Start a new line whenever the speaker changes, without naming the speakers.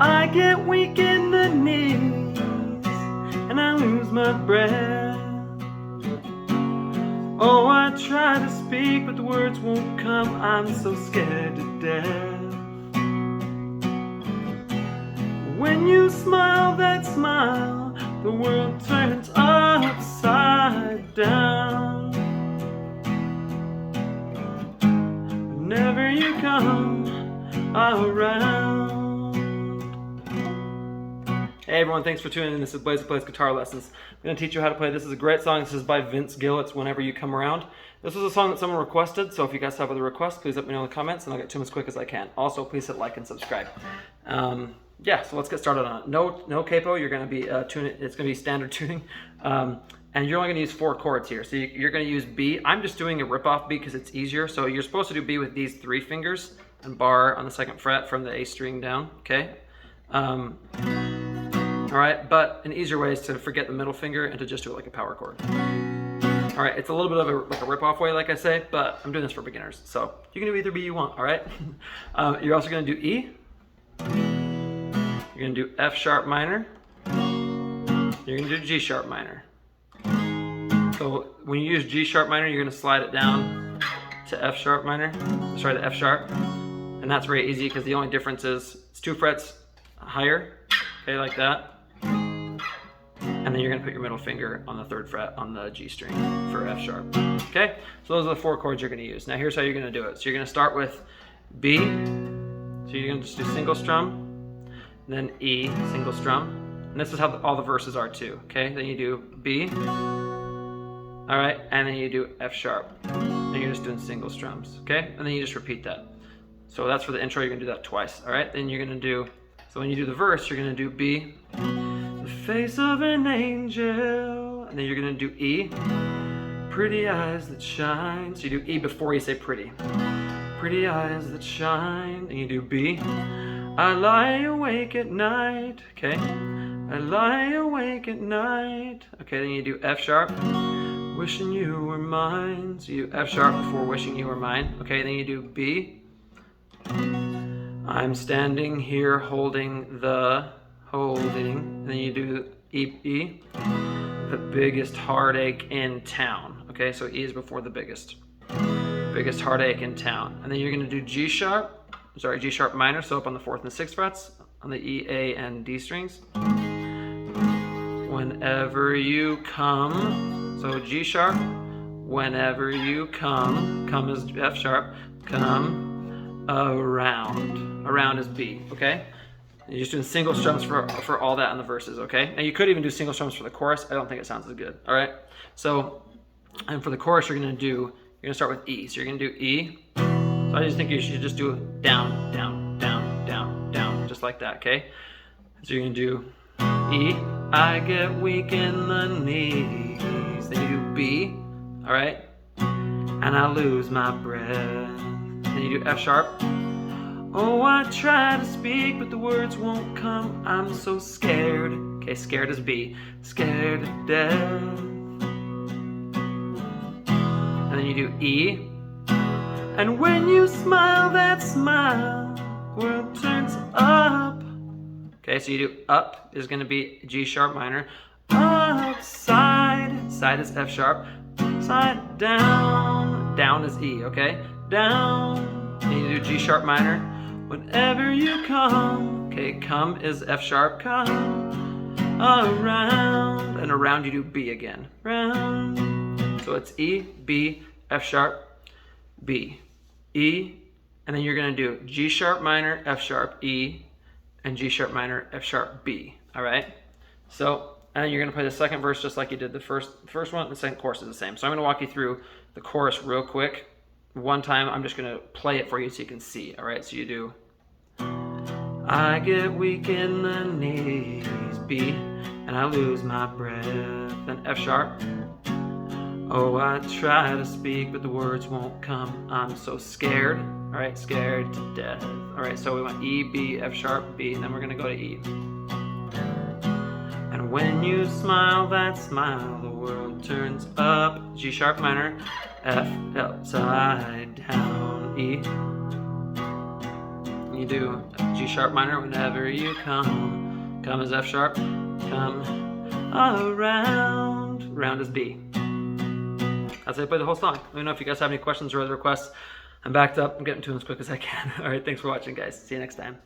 I get weak in the knees and I lose my breath. Oh, I try to speak, but the words won't come. I'm so scared to death. When you smile that smile, the world turns upside down. Whenever you come around. Hey everyone, thanks for tuning in. This is Blaze Who Plays Guitar Lessons. I'm going to teach you how to play. This is a great song. This is by Vince Gill. It's Whenever You Come Around. This was a song that someone requested, so if you guys have other requests, please let me know in the comments and I'll get to them as quick as I can. Also, please hit like and subscribe. Yeah, so let's get started on it. No capo. You're going to be tuning. It's going to be standard tuning. And you're only going to use 4 chords here. So you're going to use B. I'm just doing a rip-off B because it's easier. So you're supposed to do B with these 3 fingers and bar on the 2nd fret from the A string down, okay? All right, but an easier way is to forget the middle finger and to just do it like a power chord. All right, it's a little bit of a rip-off way, like I say, but I'm doing this for beginners. So you can do either B you want, all right? You're also going to do E. You're going to do F sharp minor. You're going to do G sharp minor. So when you use G sharp minor, you're going to slide it down to F sharp minor. Sorry, to F sharp. And that's very easy because the only difference is it's 2 frets higher, okay, like that. And then you're going to put your middle finger on the 3rd fret on the G string for F sharp. Okay, so those are the 4 chords you're going to use. Now here's how you're going to do it. So you're going to start with B. So you're going to just do single strum, then E, single strum. And this is how all the verses are too. Okay, then you do B. All right, and then you do F sharp. And you're just doing single strums. Okay, and then you just repeat that. So that's for the intro. You're going to do that twice. All right, then you're going to do. So when you do the verse, you're going to do B. The face of an angel, and then you're gonna do E, pretty eyes that shine. So you do E before you say pretty. Pretty eyes that shine, and you do B. I lie awake at night, okay? I lie awake at night. Okay, then you do F sharp, wishing you were mine. So you do F sharp before wishing you were mine. Okay, then you do B. I'm standing here holding, and then you do E, the biggest heartache in town. Okay, so E is before the biggest heartache in town. And then you're going to do G sharp minor, so up on the 4th and 6th frets on the E, A, and D strings. Whenever you come, so G sharp, whenever you come is F sharp, come around is B, okay? You're just doing single strums for all that in the verses, okay? And you could even do single strums for the chorus. I don't think it sounds as good, all right? So, and for the chorus, you're gonna start with E. So you're gonna do E. So I just think you should just do down, down, down, down, down, just like that, okay? So you're gonna do E. I get weak in the knees. Then you do B, all right? And I lose my breath. Then you do F sharp. Oh, I try to speak, but the words won't come. I'm so scared. Okay, scared is B. Scared to death. And then you do E. And when you smile that smile, the world turns up. Okay, so you do up is going to be G sharp minor. Upside. Side is F sharp. Side down. Down is E, okay? Down. And you do G sharp minor. Whenever you come, okay, come is F sharp, come around, and around you do B again, round. So it's E, B, F sharp, B, E, and then you're gonna do G sharp minor, F sharp, E, and G sharp minor, F sharp, B, all right? So, and then you're gonna play the 2nd verse just like you did the first one, the 2nd chorus is the same. So I'm gonna walk you through the chorus real quick. One time, I'm just gonna play it for you so you can see, all right? So you do, I get weak in the knees, B, and I lose my breath, then F sharp. Oh, I try to speak, but the words won't come. I'm so scared, all right? Scared to death. All right, so we went E, B, F sharp, B, and then we're gonna go to E. And when you smile that smile, the world turns up. G sharp minor, F upside down, E. you do G sharp minor whenever you come. Come is F sharp. Come around. Round is B. That's how I play the whole song. Let me know if you guys have any questions or other requests. I'm backed up. I'm getting to them as quick as I can. All right, thanks for watching, guys. See you next time.